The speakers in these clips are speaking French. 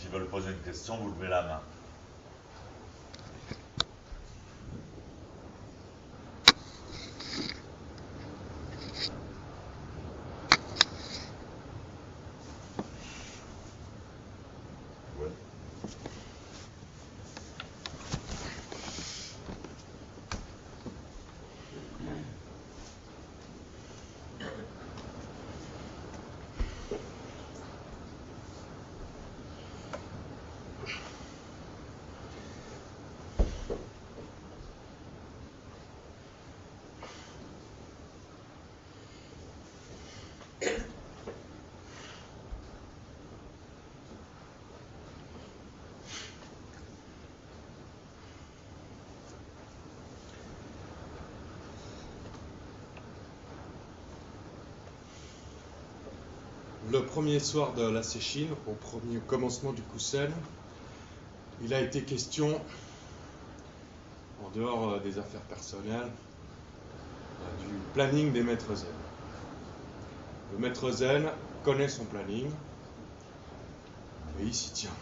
qui veulent poser une question, vous levez la main. Ouais. Le premier soir de la Séchine, au premier commencement du Coussel, il a été question, en dehors des affaires personnelles, du planning des maîtres zen. Le maître zen connaît son planning et il s'y tient.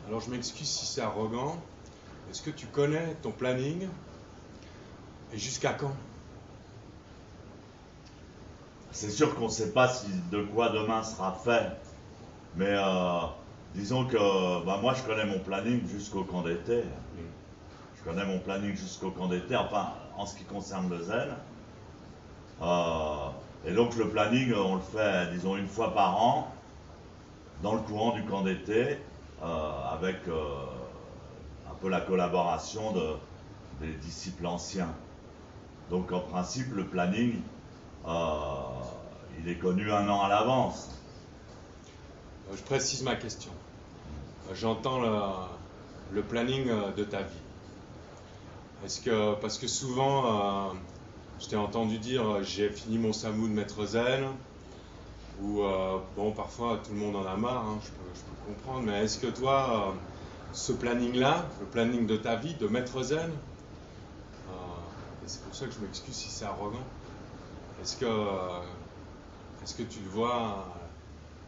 Alors je m'excuse si c'est arrogant. Est-ce que tu connais ton planning et jusqu'à quand? C'est sûr qu'on ne sait pas de quoi demain sera fait, mais disons que moi je connais mon planning jusqu'au camp d'été. Je connais mon planning jusqu'au camp d'été, enfin en ce qui concerne le zen. Et donc le planning, on le fait, disons, une fois par an, dans le courant du camp d'été, avec un peu la collaboration des disciples anciens. Donc en principe, le planning, il est connu un an à l'avance. Je précise ma question. J'entends le planning de ta vie. Parce que souvent, je t'ai entendu dire j'ai fini mon samou de maître zen, ou bon, parfois tout le monde en a marre, hein, je peux comprendre, mais est-ce que toi, ce planning-là, le planning de ta vie de maître zen, et c'est pour ça que je m'excuse si c'est arrogant, est-ce que tu le vois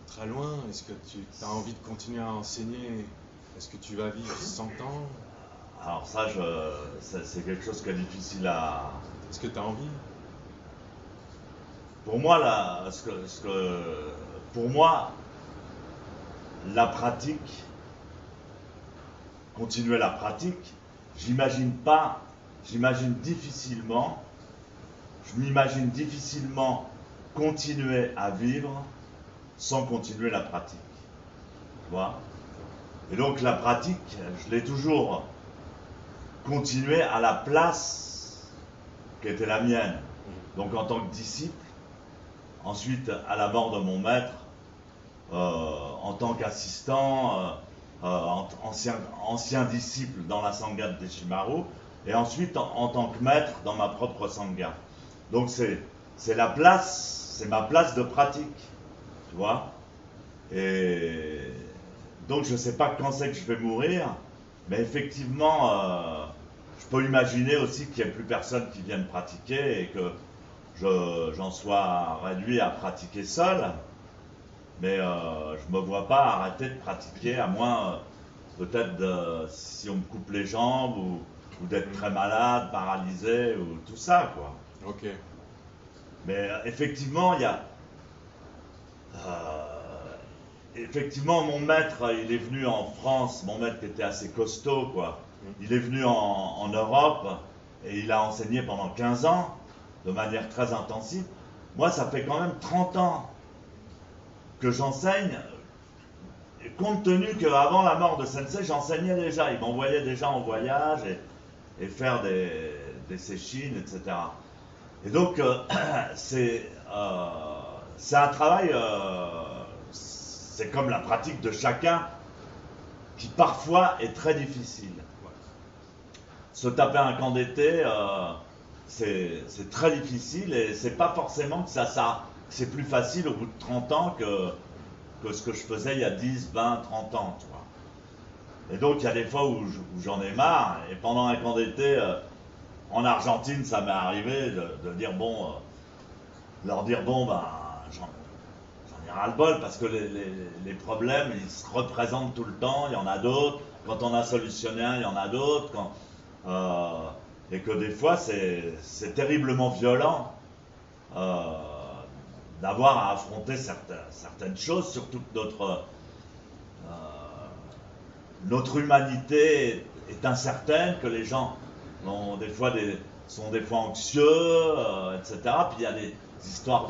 très loin? Est-ce que tu as envie de continuer à enseigner? Est-ce que tu vas vivre 100 ans? Alors ça, c'est quelque chose qui est difficile à... Est-ce que tu as envie? Pour moi, pour moi, la pratique, continuer la pratique, je m'imagine difficilement continuer à vivre sans continuer la pratique. Tu vois? Et donc la pratique, je l'ai toujours continué à la place qui était la mienne. Donc en tant que disciple, ensuite à la mort de mon maître, en tant qu'assistant, ancien disciple dans la Sangha de Deshimaru, et ensuite en tant que maître dans ma propre Sangha. Donc c'est ma place de pratique, tu vois. Et donc je ne sais pas quand c'est que je vais mourir, mais effectivement, je peux imaginer aussi qu'il n'y ait plus personne qui vienne pratiquer et que j'en sois réduit à pratiquer seul. Mais je ne me vois pas arrêter de pratiquer, à moins peut-être si on me coupe les jambes ou d'être très malade, paralysé ou tout ça, quoi. Ok. Mais effectivement, il y a... effectivement, mon maître, il est venu en France, mon maître était assez costaud, quoi. Il est venu en Europe et il a enseigné pendant 15 ans, de manière très intensive. Moi, ça fait quand même 30 ans que j'enseigne, compte tenu qu'avant la mort de Sensei, j'enseignais déjà. Il m'envoyait déjà en voyage et faire des séchines, etc. Et donc, c'est un travail, c'est comme la pratique de chacun, qui parfois est très difficile. Se taper un camp d'été, c'est très difficile et c'est pas forcément que c'est plus facile au bout de 30 ans que ce que je faisais il y a 10, 20, 30 ans. Tu vois. Et donc il y a des fois où j'en ai marre, et pendant un camp d'été en Argentine, ça m'est arrivé de dire bon, leur dire bon, ben, j'en ai ras-le-bol parce que les problèmes, ils se représentent tout le temps, il y en a d'autres. Quand on a solutionné un, il y en a d'autres. Et que des fois, c'est terriblement violent euh, d'avoir à affronter certaines choses, surtout que notre humanité est incertaine, que les gens ont sont des fois anxieux, etc. Puis il y a des histoires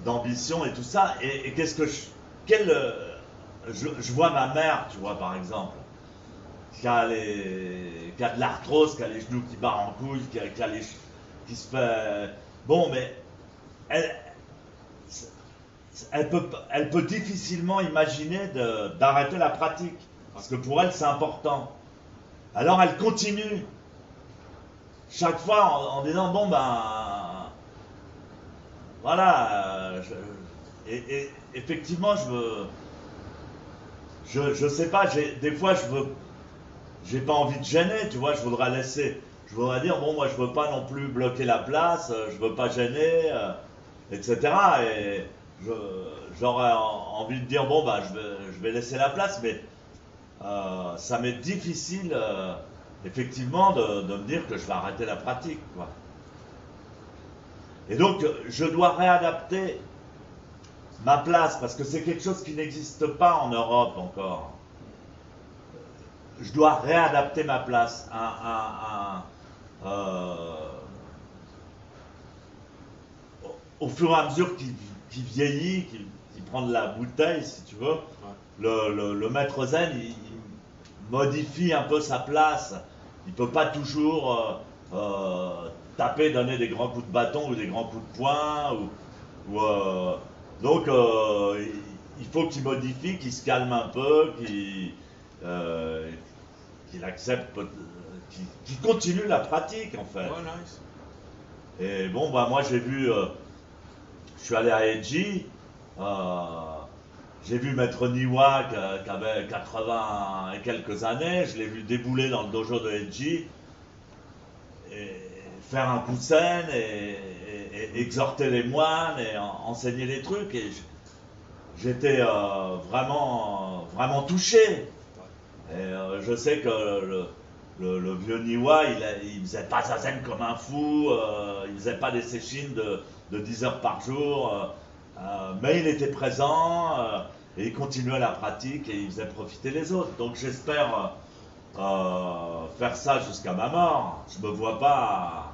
d'ambition et tout ça. Et qu'est-ce que je vois ma mère, tu vois, par exemple, qui a de l'arthrose, qui a les genoux qui barrent en couille, qui se fait. Bon, mais elle, elle peut difficilement imaginer d'arrêter la pratique. Parce que pour elle, c'est important. Alors elle continue. Chaque fois en disant, bon ben. Voilà. Et effectivement, je sais pas, des fois, j'ai pas envie de gêner, tu vois, je voudrais laisser. Je voudrais dire, bon, moi, je veux pas non plus bloquer la place, je veux pas gêner, etc. Et j'aurais envie de dire, bon, bah, je vais laisser la place, mais ça m'est difficile, effectivement, de me dire que je vais arrêter la pratique, quoi. Et donc, je dois réadapter ma place, parce que c'est quelque chose qui n'existe pas en Europe encore. Je dois réadapter ma place au fur et à mesure qu'il vieillit, qu'il prend de la bouteille, si tu veux. Ouais. Le maître zen, il modifie un peu sa place. Il peut pas toujours taper, donner des grands coups de bâton ou des grands coups de poing. Donc, il faut qu'il modifie, qu'il se calme un peu, qu'il accepte, qu'il continue la pratique en fait. Ouais, nice. Et bon, bah moi j'ai vu, je suis allé à Eiji, j'ai vu Maître Niwa qui avait 80 et quelques années, je l'ai vu débouler dans le dojo de Eiji, et faire un kusen et exhorter les moines et enseigner les trucs. Et j'étais vraiment touché. Et je sais que le vieux Niwa, il faisait pas zazen comme un fou, il faisait pas des séchines de 10 heures par jour, mais il était présent et il continuait la pratique et il faisait profiter les autres. Donc j'espère faire ça jusqu'à ma mort. Je me vois pas,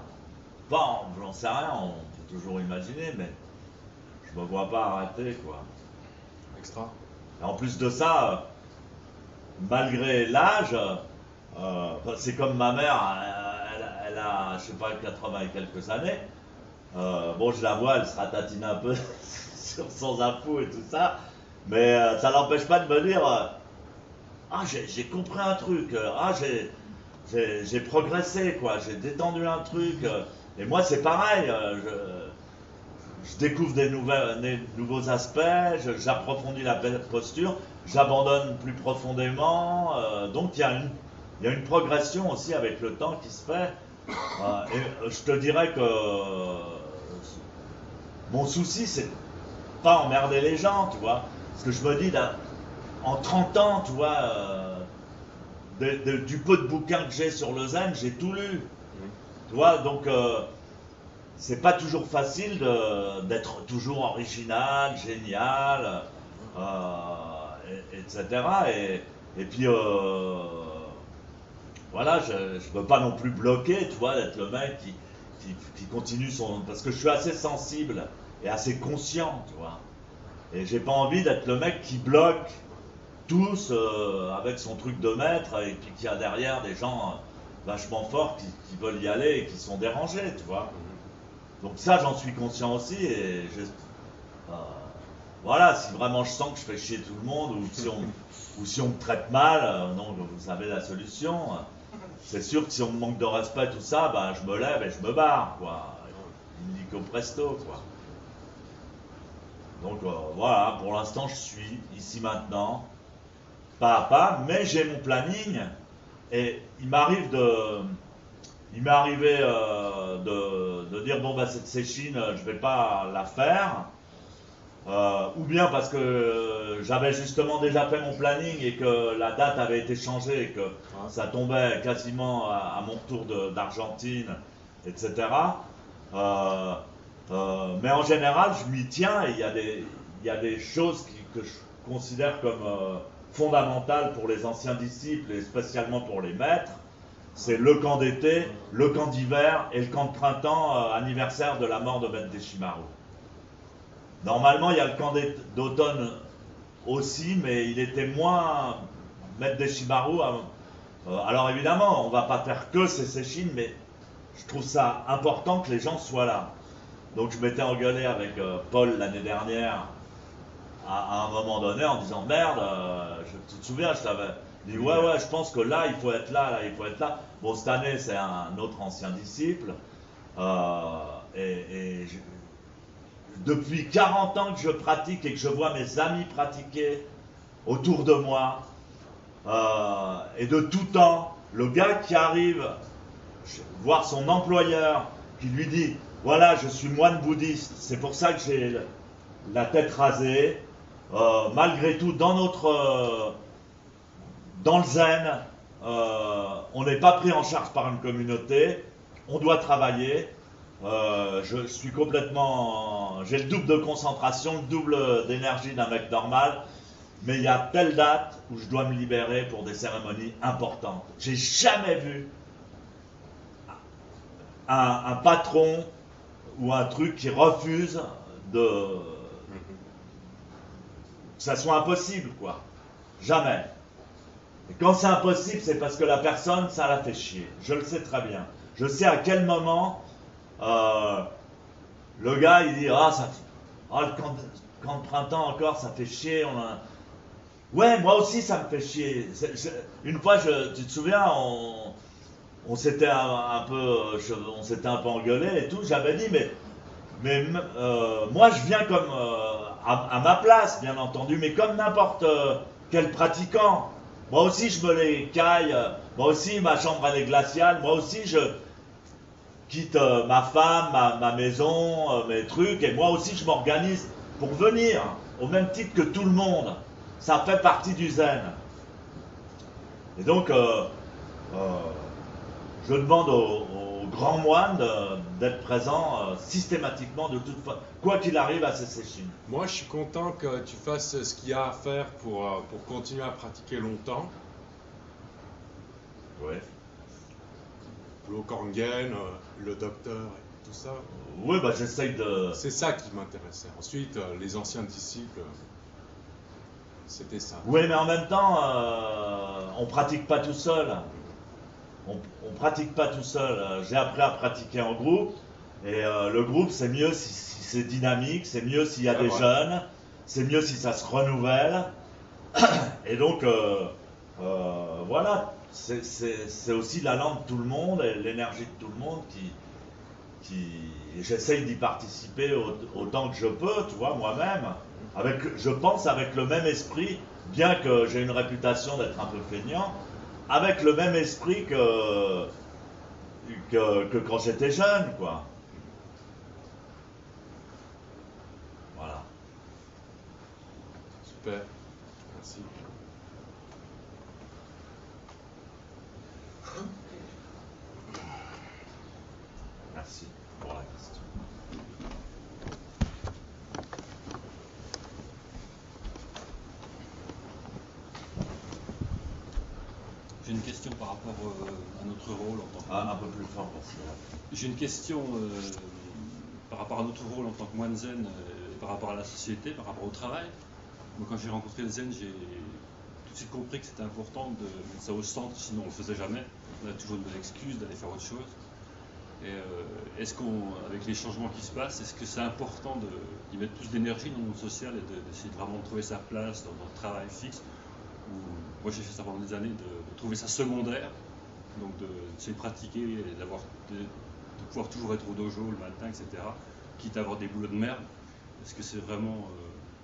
bon, j'en sais rien, on peut toujours imaginer, mais je me vois pas arrêter, quoi. Extra. Et en plus de ça, malgré l'âge, c'est comme ma mère, elle a, je sais pas, 80 et quelques années. Bon, je la vois, elle se ratatine un peu sur son info et tout ça, mais ça l'empêche pas de me dire ah, j'ai compris un truc, ah, j'ai progressé, quoi, j'ai détendu un truc. Et moi, c'est pareil, je découvre des nouveaux aspects, j'approfondis la posture, j'abandonne plus profondément. Donc il y a une progression aussi avec le temps qui se fait. Et je te dirais que mon souci, c'est pas emmerder les gens, tu vois. Parce que je me dis, en 30 ans, tu vois, du peu de bouquins que j'ai sur le zen, j'ai tout lu. Tu vois, donc c'est pas toujours facile d'être toujours original, génial, etc. Et puis, voilà, je veux pas non plus bloquer, tu vois, d'être le mec qui continue son. Parce que je suis assez sensible et assez conscient, tu vois. Et j'ai pas envie d'être le mec qui bloque tous avec son truc de maître et puis qu'il y a derrière des gens vachement forts qui veulent y aller et qui sont dérangés, tu vois. Donc ça, j'en suis conscient aussi et voilà, si vraiment je sens que je fais chier tout le monde ou si on me traite mal, donc vous savez la solution. C'est sûr que si on me manque de respect, tout ça, ben je me lève et je me barre, quoi. Illico presto, quoi. Donc voilà, pour l'instant, je suis ici maintenant, pas à pas, mais j'ai mon planning et il m'est arrivé de dire bon bah cette séchine je vais pas la faire ou bien parce que j'avais justement déjà fait mon planning et que la date avait été changée et que ça tombait quasiment à mon retour d'Argentine, etc. Mais en général, je m'y tiens et il y a des choses que je considère comme fondamentales pour les anciens disciples et spécialement pour les maîtres. C'est le camp d'été, le camp d'hiver et le camp de printemps, anniversaire de la mort de Maître Deshimaru. Normalement, il y a le camp d'automne aussi, mais il était moins Maître Deshimaru. Alors évidemment, on ne va pas faire que ces séchines, mais je trouve ça important que les gens soient là. Donc je m'étais engueulé avec Paul l'année dernière à un moment donné en disant merde, tu te souviens, je t'avais dit ouais, je pense que là il faut être là, il faut être là. Bon, cette année c'est un autre ancien disciple depuis 40 ans que je pratique et que je vois mes amis pratiquer autour de moi et de tout temps, le gars qui arrive voir son employeur qui lui dit voilà, je suis moine bouddhiste, c'est pour ça que j'ai la tête rasée. Malgré tout, dans le zen, on n'est pas pris en charge par une communauté, on doit travailler. Je suis complètement, j'ai le double de concentration, le double d'énergie d'un mec normal, mais il y a telle date où je dois me libérer pour des cérémonies importantes. J'ai jamais vu un patron ou un truc qui refuse que ça soit impossible, quoi. Jamais. Et quand c'est impossible, c'est parce que la personne, ça la fait chier. Je le sais très bien. Je sais à quel moment le gars, il dit le camp de printemps encore, ça fait chier. Ouais, moi aussi, ça me fait chier. Une fois, tu te souviens, on s'était un peu engueulé et tout. J'avais dit, mais moi, je viens comme à ma place, bien entendu, mais comme n'importe quel pratiquant. Moi aussi, je me les caille. Moi aussi, ma chambre, elle est glaciale. Moi aussi, je quitte ma femme, ma maison, mes trucs. Et moi aussi, je m'organise pour venir, au même titre que tout le monde. Ça fait partie du zen. Et donc, je demande aux grands moines d'être présents systématiquement, de toute façon, quoi qu'il arrive à ces séchines. Moi, je suis content que tu fasses ce qu'il y a à faire pour continuer à pratiquer longtemps. Ouais. Lokangen, le docteur et tout ça. Oui, bah j'essaye de... C'est ça qui m'intéressait. Ensuite, les anciens disciples, c'était ça. Oui, mais en même temps, on pratique pas tout seul. On pratique pas tout seul. J'ai appris à pratiquer en groupe. Et le groupe, c'est mieux si c'est dynamique, c'est mieux s'il y a des jeunes, c'est mieux si ça se renouvelle. Et donc, voilà, c'est aussi la langue de tout le monde et l'énergie de tout le monde j'essaye d'y participer autant que je peux, tu vois, moi-même. Je pense avec le même esprit, bien que j'ai une réputation d'être un peu feignant, avec le même esprit que quand j'étais jeune, quoi. Voilà. Super, merci. Merci pour la question. J'ai une question par rapport à notre rôle en tant que... Un peu plus fort pour ça. J'ai une question par rapport à notre rôle en tant que moine zen, par rapport à la société, par rapport au travail. Moi, quand j'ai rencontré le zen, j'ai tout de suite compris que c'était important de mettre ça au centre, sinon on ne le faisait jamais. On a toujours une bonne excuse d'aller faire autre chose. Et est-ce avec les changements qui se passent, est-ce que c'est important d'y mettre plus d'énergie dans le monde social et d'essayer de vraiment trouver sa place dans le travail fixe? Moi j'ai fait ça pendant des années, de trouver ça secondaire, donc d'essayer de pratiquer, et de pouvoir toujours être au dojo le matin, etc. Quitte à avoir des boulots de merde. Est-ce que c'est vraiment...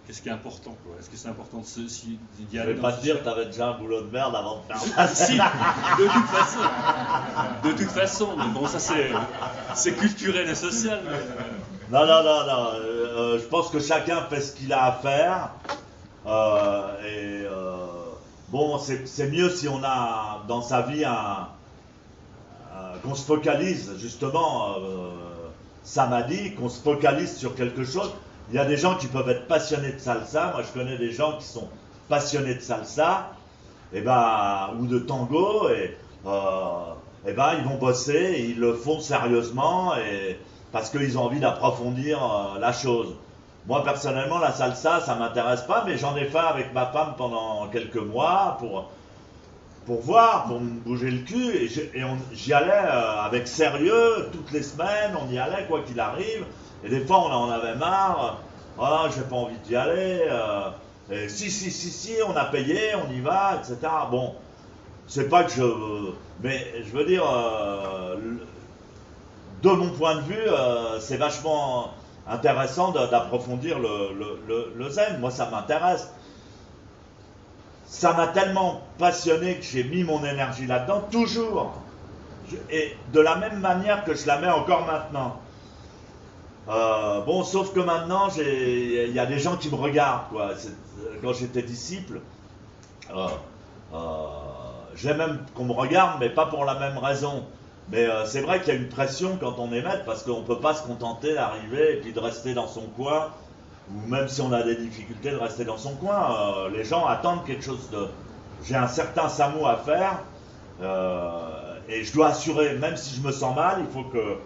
qu'est-ce qui est important, quoi? Est-ce que c'est important d'y aller? Je vais pas te dire que tu avais déjà un boulot de merde avant de faire ça. Si, de toute façon. De toute façon, mais bon, ça c'est culturel et social. Mais... Non. je pense que chacun fait ce qu'il a à faire. Bon, c'est mieux si on a dans sa vie qu'on se focalise, justement, ça m'a dit, qu'on se focalise sur quelque chose. Il y a des gens qui peuvent être passionnés de salsa. Moi, je connais des gens qui sont passionnés de salsa, ou de tango, ils vont bosser, et ils le font sérieusement, parce qu'ils ont envie d'approfondir la chose. Moi, personnellement, la salsa, ça m'intéresse pas, mais j'en ai fait avec ma femme pendant quelques mois pour voir, pour me bouger le cul, j'y allais avec sérieux, toutes les semaines, on y allait, quoi qu'il arrive, et des fois, on en avait marre, ah, j'ai pas envie d'y aller, et si, on a payé, on y va, etc. Bon, c'est pas que mais je veux dire, de mon point de vue, c'est vachement intéressant d'approfondir le zen. Moi, ça m'intéresse. Ça m'a tellement passionné que j'ai mis mon énergie là-dedans, toujours. Et de la même manière que je la mets encore maintenant. Bon, sauf que maintenant, il y a des gens qui me regardent, quoi. Quand j'étais disciple, j'ai même qu'on me regarde, mais pas pour la même raison. Mais c'est vrai qu'il y a une pression quand on est maître, parce qu'on ne peut pas se contenter d'arriver et puis de rester dans son coin, ou même si on a des difficultés de rester dans son coin. Les gens attendent quelque chose de... J'ai un certain samu à faire, et je dois assurer, même si je me sens mal, il faut que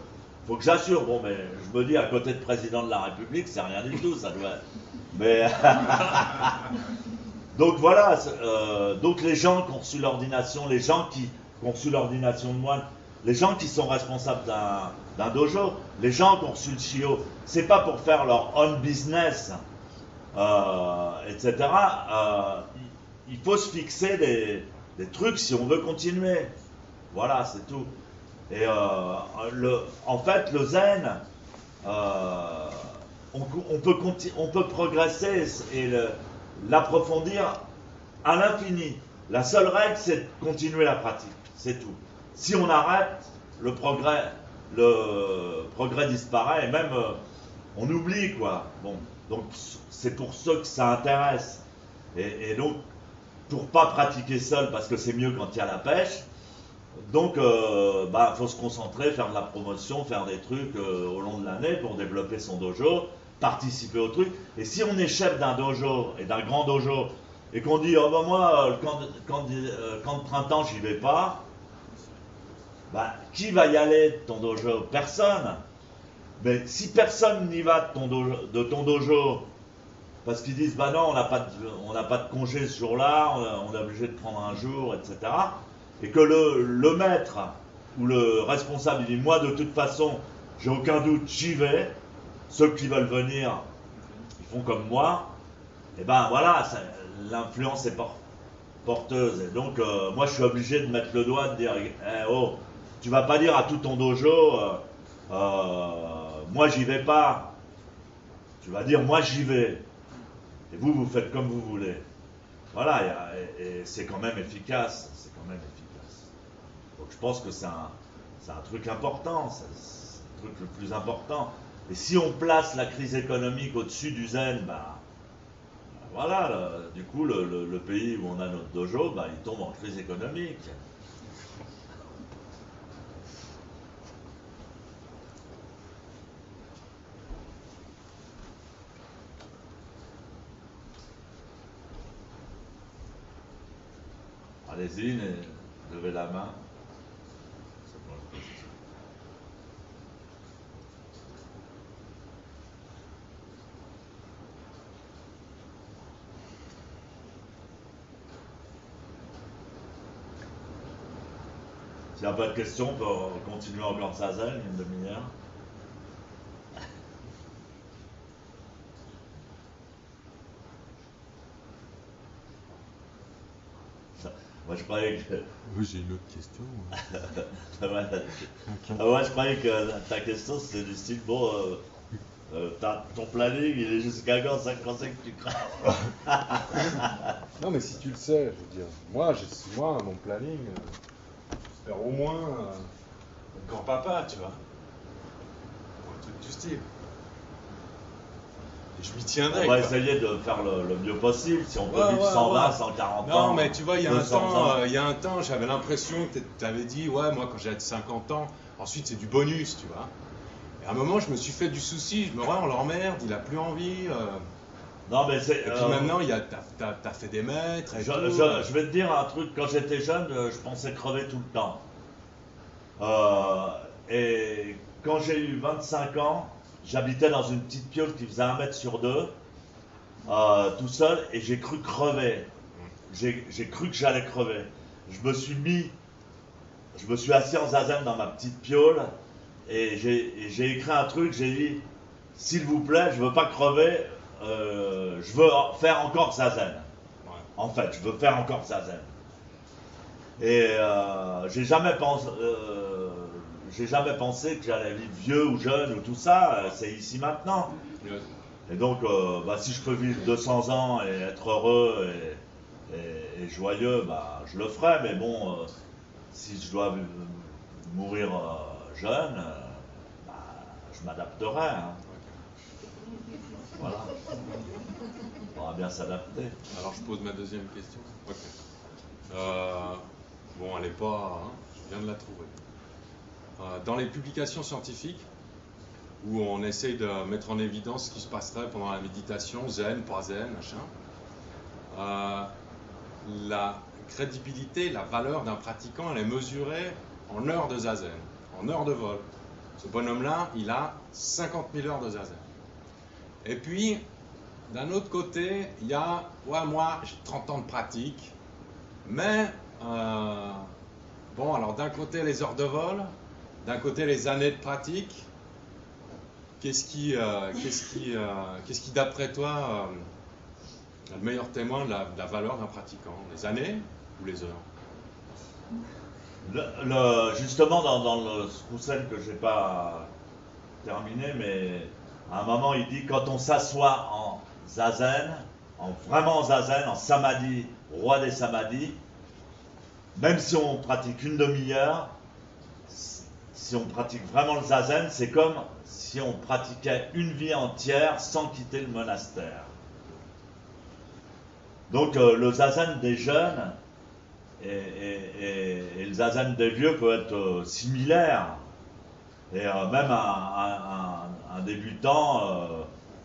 j'assure. Bon, mais je me dis, à côté de président de la République, c'est rien du tout, ça doit être... Mais... Donc voilà, donc les gens qui ont reçu l'ordination, les gens qui ont reçu l'ordination de moine, les gens qui sont responsables d'un dojo, les gens qui ont reçu le shio, c'est pas pour faire leur own business, etc. Il faut se fixer des trucs si on veut continuer. Voilà, c'est tout. Et en fait, le zen, on peut progresser et l'approfondir à l'infini. La seule règle, c'est de continuer la pratique. C'est tout. Si on arrête, le progrès disparaît, et même on oublie, quoi. Bon, donc c'est pour ceux que ça intéresse. Et donc, pour pas pratiquer seul, parce que c'est mieux quand il y a la pêche, donc faut se concentrer, faire de la promotion, faire des trucs au long de l'année pour développer son dojo, participer au truc. Et si on est chef d'un dojo, et d'un grand dojo, et qu'on dit, oh ben moi, le camp de printemps, j'y vais pas, qui va y aller de ton dojo? Personne. Mais si personne n'y va de ton dojo, parce qu'ils disent, bah non, on n'a pas de congé ce jour-là, on est obligé de prendre un jour, etc. Et que le maître ou le responsable, il dit, moi de toute façon, j'ai aucun doute, j'y vais. Ceux qui veulent venir, ils font comme moi. Et voilà, l'influence est porteuse. Et donc, moi, je suis obligé de mettre le doigt, de dire, oh, tu vas pas dire à tout ton dojo, moi, j'y vais pas. Tu vas dire, moi, j'y vais. Et vous faites comme vous voulez. Voilà, et c'est quand même efficace. C'est quand même efficace. Donc, je pense que c'est un truc important. C'est le truc le plus important. Et si on place la crise économique au-dessus du zen, voilà, du coup, le pays où on a notre dojo, il tombe en crise économique. Allez-y, levez la main. S'il n'y a pas de questions, on peut continuer encore Zazen, une demi-heure. Moi, je croyais que... Oui, j'ai une autre question. Moi, je croyais que ta question, c'était du style, bon, ton planning, il est jusqu'à quand? Ça que tu crains. Non, mais si tu le sais, je veux dire, moi, mon planning, j'espère au moins être grand-papa, tu vois. Pour un truc du style. Et je m'y tiendrai. On va quoi. essayer de faire le mieux possible, si on peut Ouais, vivre ouais, 120, ouais. 140 Non, ans. mais tu vois, il y a un 200 temps, ans. j'avais l'impression que tu avais dit, ouais, moi, quand j'ai 50 ans, ensuite, c'est du bonus, tu vois. Et à un moment, je me suis fait du souci, je me dis, on l'emmerde, il a plus envie. Non, mais c'est. Et puis maintenant, t'as fait des mètres et tout. Je vais te dire un truc, quand j'étais jeune, je pensais crever tout le temps. Et quand j'ai eu 25 ans, j'habitais dans une petite piole qui faisait 1 mètre sur 2, tout seul, et j'ai cru crever. J'ai cru que j'allais crever. Je me suis assis en zazen dans ma petite piole, et j'ai écrit un truc, j'ai dit, s'il vous plaît, je veux pas crever, je veux faire encore zazen. Ouais. En fait, je veux faire encore zazen. Et j'ai jamais pensé que j'allais vivre vieux ou jeune ou tout ça, c'est ici maintenant. Ouais. Et donc, si je peux vivre 200 ans et être heureux et joyeux, je le ferai. Mais bon, si je dois mourir jeune, je m'adapterai. Hein. Voilà. On va bien s'adapter. Alors, je pose ma deuxième question. Ok. Bon, elle n'est pas. Hein, je viens de la trouver. Dans les publications scientifiques, où on essaye de mettre en évidence ce qui se passerait pendant la méditation, zen, pas zen, machin, la crédibilité, la valeur d'un pratiquant, elle est mesurée en heures de zazen, en heures de vol. Ce bonhomme-là, il a 50 000 heures de zazen. Et puis, d'un autre côté, il y a, ouais, moi, j'ai 30 ans de pratique, mais, bon, alors d'un côté, les heures de vol, d'un côté, les années de pratique. Qu'est-ce qui, d'après toi, est le meilleur témoin de la valeur d'un pratiquant? Les années ou les heures? Justement, dans le Skousen que j'ai pas terminé, mais à un moment, il dit quand on s'assoit en zazen, vraiment en zazen, en samadhi, roi des samadhis, même si on pratique une demi-heure, si on pratique vraiment le zazen, c'est comme si on pratiquait une vie entière sans quitter le monastère. Donc le zazen des jeunes et le zazen des vieux peut être similaire. Et même un débutant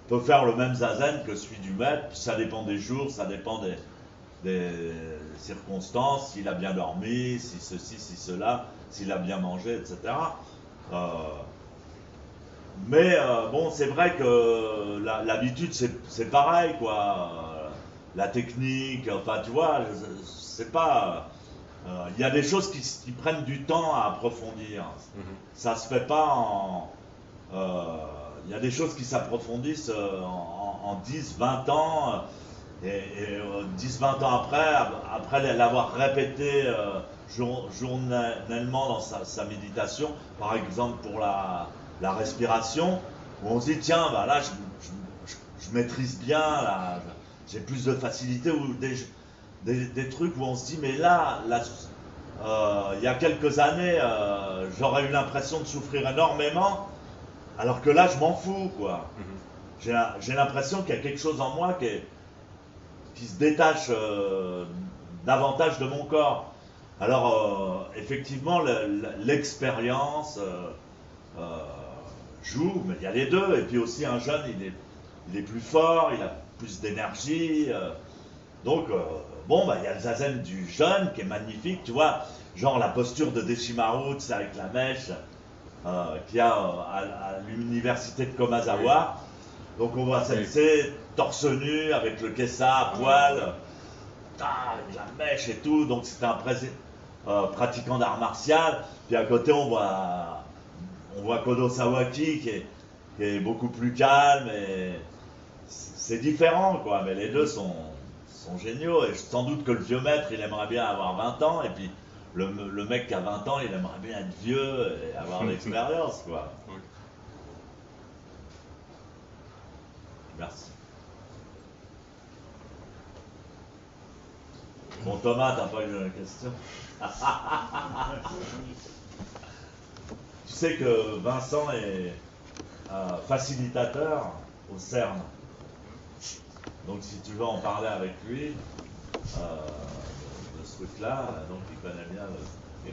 peut faire le même zazen que celui du maître, puis ça dépend des jours, ça dépend des circonstances, s'il a bien dormi, si ceci, si cela, s'il a bien mangé, etc. Mais bon, c'est vrai que l'habitude, c'est pareil, quoi. La technique, enfin, tu vois, c'est pas. Il y a des choses qui prennent du temps à approfondir. Ça se fait pas en. Il y a des choses qui s'approfondissent en 10, 20 ans. Et 10-20 ans après l'avoir répété journellement dans sa méditation, par exemple pour la respiration, où on se dit tiens, là je maîtrise bien, là, j'ai plus de facilité, ou des trucs où on se dit mais là il y a quelques années, j'aurais eu l'impression de souffrir énormément, alors que là je m'en fous, quoi. J'ai l'impression qu'il y a quelque chose en moi qui se détache davantage de mon corps. Alors, effectivement, l'expérience joue, mais il y a les deux. Et puis aussi, un jeune, il est plus fort, il a plus d'énergie. Donc, bon, il y a le zazen du jeune qui est magnifique, tu vois, genre la posture de Deshimaru, avec la mèche, qu'il y a à l'université de Komazawa. Donc on voit Sensei torse nu avec le kessa à poil, avec la mèche et tout. Donc c'est un pratiquant d'art martial. Puis à côté on voit Kodo Sawaki qui est beaucoup plus calme. Et c'est différent, quoi. Mais les deux sont géniaux. Et sans doute que le vieux maître il aimerait bien avoir 20 ans. Et puis le mec qui a 20 ans il aimerait bien être vieux et avoir l'expérience, quoi. Merci. Bon, Thomas, t'as pas eu la question? Tu sais que Vincent est facilitateur au CERN. Donc si tu veux en parler avec lui, de ce truc-là, donc il connaît bien le...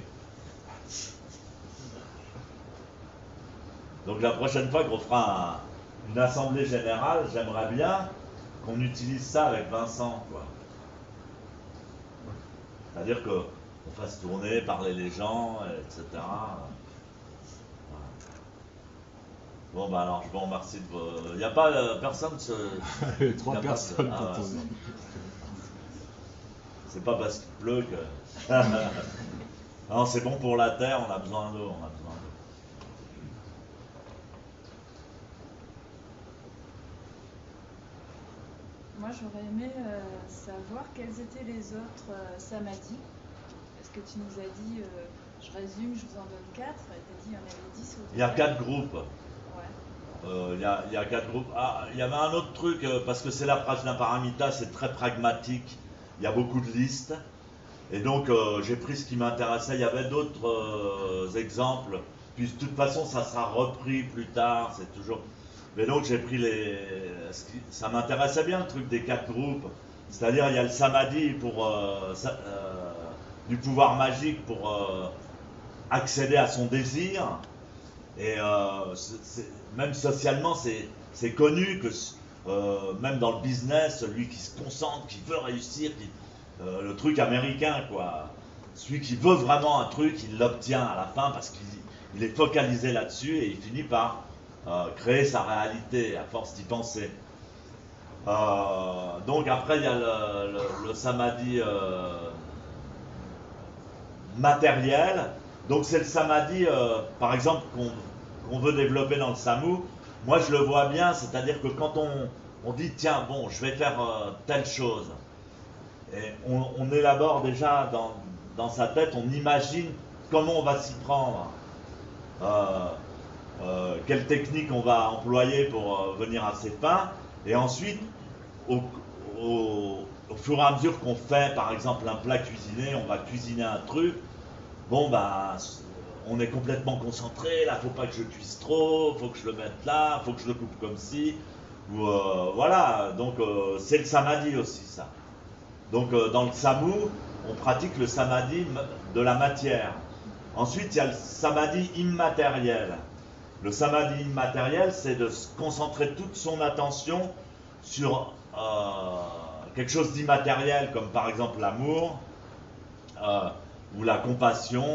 Donc la prochaine fois qu'on fera une assemblée générale, j'aimerais bien qu'on utilise ça avec Vincent, quoi. C'est-à-dire qu'on fasse tourner, parler les gens, etc. Voilà. Bon, bah alors, je vous remercie de vos... Il n'y a pas personne se... Les 3 y a pas personnes de- pour ouais. ton- C'est pas parce qu'il pleut que... Non, c'est bon pour la terre, on a besoin d'eau, on a besoin d'eau. Moi, j'aurais aimé savoir quels étaient les autres samadhis. Parce que tu nous as dit, je résume, je vous en donne 4, et tu as dit il y en avait 10 au total. Il y a 4 groupes. Ouais. Il y a 4 groupes. Ah, il y avait un autre truc, parce que c'est la Prajnaparamita, c'est très pragmatique. Il y a beaucoup de listes. Et donc, j'ai pris ce qui m'intéressait. Il y avait d'autres exemples. Puis, de toute façon, ça sera repris plus tard. C'est toujours. Mais donc, j'ai pris les. Ça m'intéressait bien le truc des 4 groupes. C'est-à-dire, il y a le samadhi pour. Du pouvoir magique pour accéder à son désir. Et même socialement, c'est connu que même dans le business, celui qui se concentre, qui veut réussir, le truc américain, quoi. Celui qui veut vraiment un truc, il l'obtient à la fin parce qu'il est focalisé là-dessus et il finit par créer sa réalité à force d'y penser. Donc après, il y a le samadhi matériel. Donc c'est le samadhi, par exemple, qu'on veut développer dans le SAMU. Moi, je le vois bien, c'est-à-dire que quand on dit, tiens, bon, je vais faire telle chose, et on élabore déjà dans sa tête, on imagine comment on va s'y prendre, quelle technique on va employer pour venir à ses fins, et ensuite, au fur et à mesure qu'on fait, par exemple, un plat cuisiné, on va cuisiner un truc, bon, bah, on est complètement concentré, là, faut pas que je cuise trop, faut que je le mette là, faut que je le coupe comme ci, ou voilà, donc c'est le samadhi aussi, ça. Donc dans le samu, on pratique le samadhi de la matière. Ensuite, il y a le samadhi immatériel. Le samadhi immatériel, c'est de se concentrer toute son attention sur quelque chose d'immatériel, comme par exemple l'amour, ou la compassion.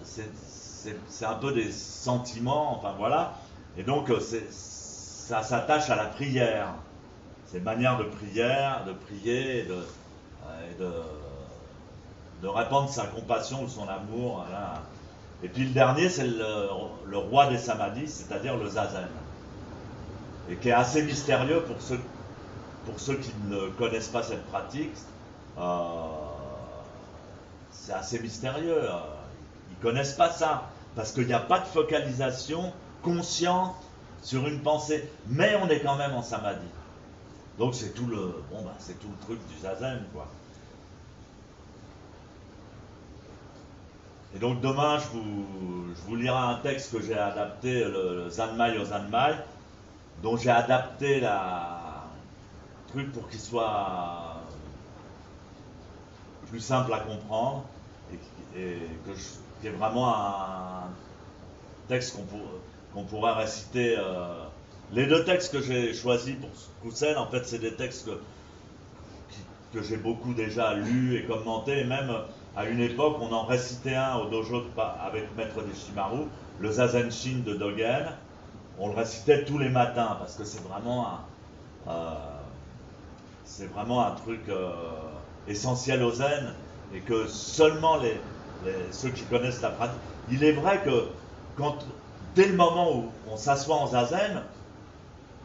C'est un peu des sentiments, enfin voilà. Et donc, ça s'attache à la prière. C'est une manière de prière, de prier et de répandre sa compassion ou son amour. Voilà. Et puis le dernier, c'est le roi des samadhis, c'est-à-dire le zazen. Et qui est assez mystérieux pour ceux qui ne connaissent pas cette pratique. C'est assez mystérieux. Ils ne connaissent pas ça. Parce qu'il n'y a pas de focalisation consciente sur une pensée. Mais on est quand même en samadhi. Donc c'est tout c'est tout le truc du zazen, quoi. Et donc demain, je vous lirai un texte que j'ai adapté, le Zanmai au Zanmai, dont j'ai adapté le truc pour qu'il soit plus simple à comprendre et qui est vraiment un texte qu'on pourrait réciter. Les 2 textes que j'ai choisis pour Kusen, en fait, c'est des textes que j'ai beaucoup déjà lus et commentés, et même à une époque, on en récitait un au dojo avec Maître Deshimaru, le Zazen Shin de Dogen. On le récitait tous les matins parce que c'est vraiment un truc essentiel au zen et que seulement ceux qui connaissent la pratique. Il est vrai que dès le moment où on s'assoit en zazen,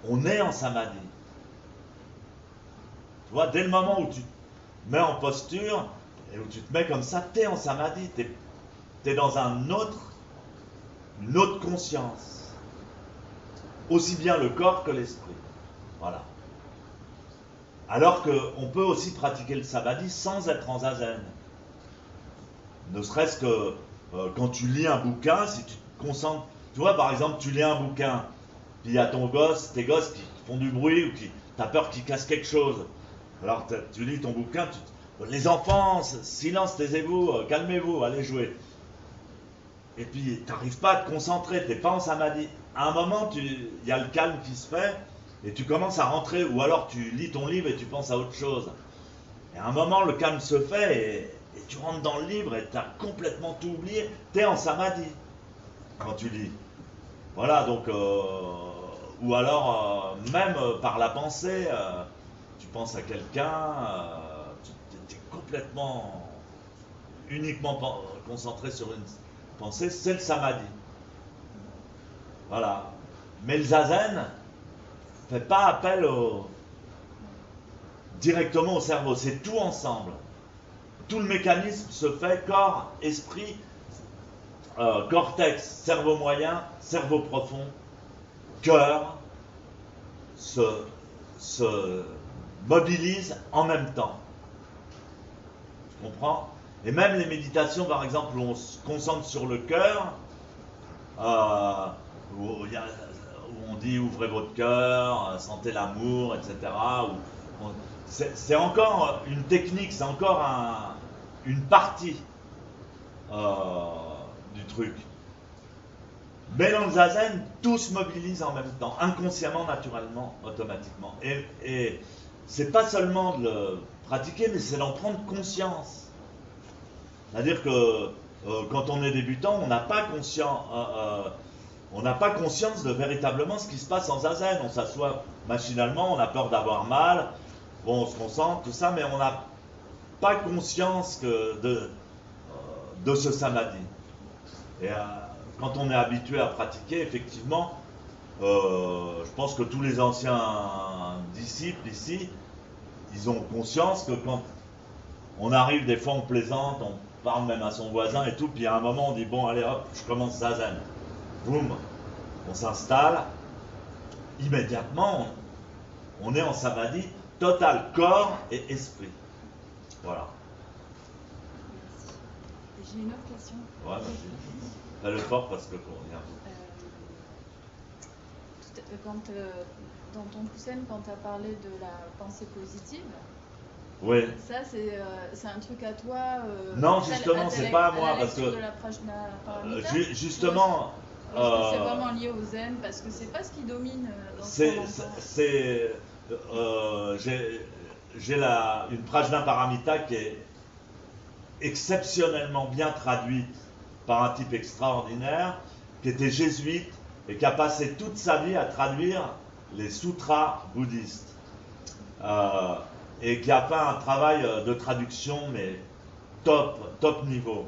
on est en samadhi. Tu vois, dès le moment où tu te mets en posture et où tu te mets comme ça, tu es en samadhi, tu es dans une autre conscience. Aussi bien le corps que l'esprit. Voilà. Alors qu'on peut aussi pratiquer le samadhi sans être en zazen. Ne serait-ce que quand tu lis un bouquin, si tu te concentres. Tu vois, par exemple, tu lis un bouquin, puis il y a tes gosses qui font du bruit ou qui t'as peur qu'ils cassent quelque chose. Alors tu lis ton bouquin, les enfants, silence, taisez-vous, calmez-vous, allez jouer. Et puis tu n'arrives pas à te concentrer, tu n'es pas en samadhi. À un moment, il y a le calme qui se fait et tu commences à rentrer, ou alors tu lis ton livre et tu penses à autre chose. Et à un moment, le calme se fait et tu rentres dans le livre et tu as complètement tout oublié. Tu es en samadhi quand tu lis. Voilà, donc, ou alors, même par la pensée, tu penses à quelqu'un, tu es complètement, uniquement concentré sur une pensée, c'est le samadhi. Voilà. Mais le zazen ne fait pas appel directement au cerveau, c'est tout ensemble. Tout le mécanisme se fait corps, esprit, cortex, cerveau moyen, cerveau profond, cœur, se mobilise en même temps. Tu comprends? Et même les méditations, par exemple, où on se concentre sur le cœur, où on dit ouvrez votre cœur, sentez l'amour, etc. C'est encore une technique, c'est encore une partie du truc. Mais dans le zazen, tout se mobilise en même temps, inconsciemment, naturellement, automatiquement. Et c'est pas seulement de le pratiquer, mais c'est d'en prendre conscience. C'est-à-dire que quand on est débutant, on n'a pas conscience de véritablement ce qui se passe en zazen. On s'assoit machinalement, on a peur d'avoir mal, bon, on se concentre, tout ça, mais on n'a pas conscience de ce samadhi. Et quand on est habitué à pratiquer, effectivement, je pense que tous les anciens disciples ici, ils ont conscience que quand on arrive, des fois on plaisante, on parle même à son voisin et tout, puis à un moment on dit bon allez hop, je commence zazen. Boum, on s'installe, immédiatement on est en samadhi total, corps et esprit. Voilà. J'ai une autre question. Ouais, vas-y. Fais-le fort parce que il y a un Quand, dans ton Kusen, quand tu as parlé de la pensée positive, oui. ça c'est un truc à toi. Non, justement, c'est pas à moi parce que de la Prajna Paramita, justement. Ou est-ce que c'est vraiment lié au zen parce que c'est pas ce qui domine dans ce qu'on entend. J'ai une Prajna Paramita qui est exceptionnellement bien traduite par un type extraordinaire qui était jésuite et qui a passé toute sa vie à traduire les sutras bouddhistes et qui a fait un travail de traduction mais top niveau.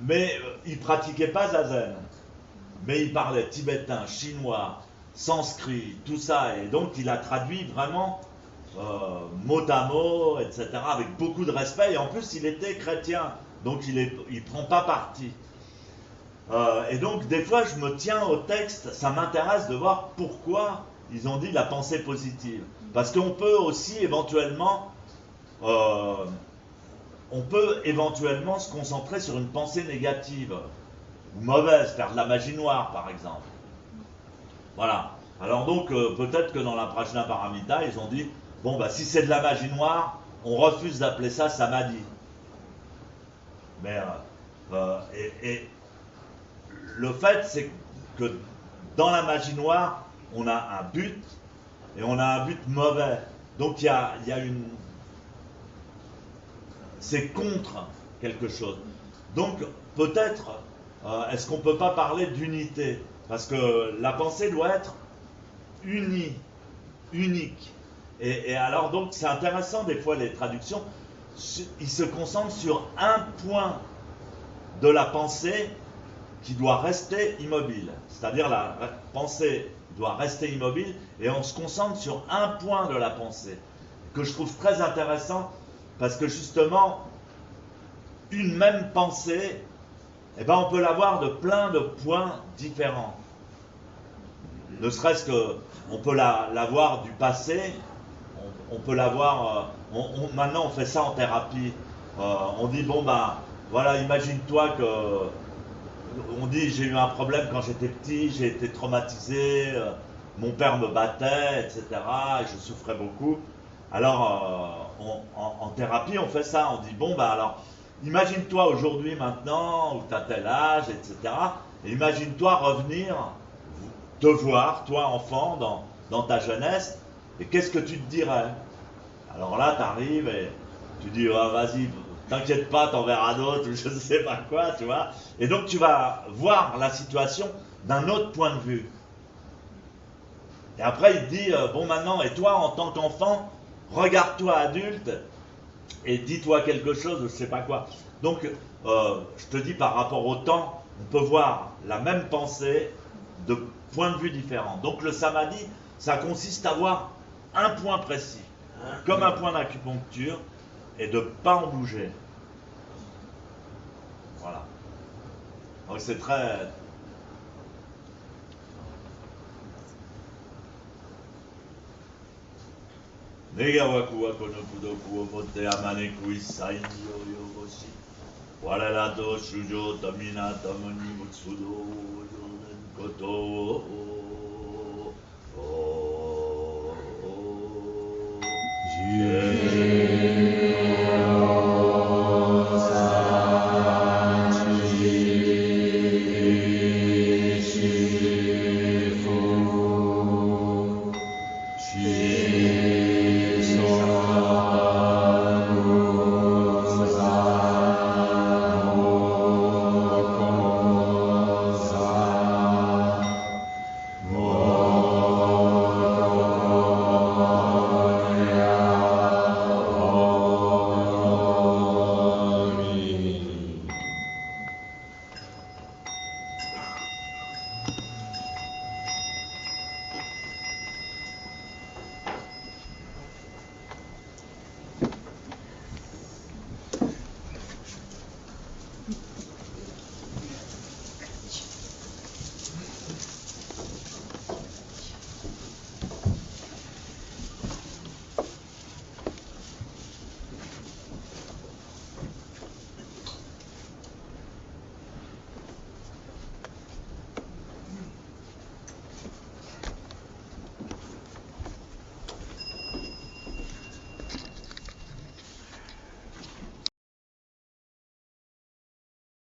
Mais il pratiquait pas zazen, mais il parlait tibétain, chinois, sanskrit, tout ça, et donc il a traduit vraiment mot à mot, etc., avec beaucoup de respect, et en plus il était chrétien, donc il prend pas parti. Et donc des fois je me tiens au texte, ça m'intéresse de voir pourquoi ils ont dit la pensée positive, parce qu'on peut aussi éventuellement se concentrer sur une pensée négative ou mauvaise, faire de la magie noire par exemple. Voilà. Alors donc peut-être que dans la Prajna Paramita ils ont dit bon bah si c'est de la magie noire, on refuse d'appeler ça samadhi. Mais et le fait c'est que dans la magie noire, on a un but et on a un but mauvais. Donc il y a une c'est contre quelque chose. Donc peut-être est-ce qu'on ne peut pas parler d'unité? Parce que la pensée doit être unie, unique. Et alors donc c'est intéressant des fois les traductions, ils se concentrent sur un point de la pensée qui doit rester immobile. C'est-à-dire la pensée doit rester immobile et on se concentre sur un point de la pensée que je trouve très intéressant parce que justement une même pensée, eh ben, on peut l'avoir de plein de points différents. Ne serait-ce que on peut l'avoir du passé, on peut l'avoir. Maintenant, on fait ça en thérapie. On dit bon ben voilà, imagine-toi on dit j'ai eu un problème quand j'étais petit, j'ai été traumatisé, mon père me battait, etc. Et je souffrais beaucoup. Alors en thérapie on fait ça, on dit bon bah alors imagine-toi aujourd'hui maintenant où tu as tel âge, etc. Et imagine-toi revenir, te voir, toi enfant, dans ta jeunesse, et qu'est-ce que tu te dirais? Alors là tu arrives et tu dis oh, vas-y, t'inquiète pas, t'en verras d'autres, ou je ne sais pas quoi, tu vois. Et donc tu vas voir la situation d'un autre point de vue. Et après il te dit, bon maintenant, et toi en tant qu'enfant, regarde-toi adulte et dis-toi quelque chose, je ne sais pas quoi. Donc je te dis par rapport au temps, on peut voir la même pensée de points de vue différents. Donc le samadhi, ça consiste à voir un point précis, comme un point d'acupuncture, et de ne pas en bouger. Voilà. Donc c'est très... Nega waku wako no kudoku o mote amane kuisai yo yogoshi. Warara to shujo tamina tamani mutsudo yoden koto o.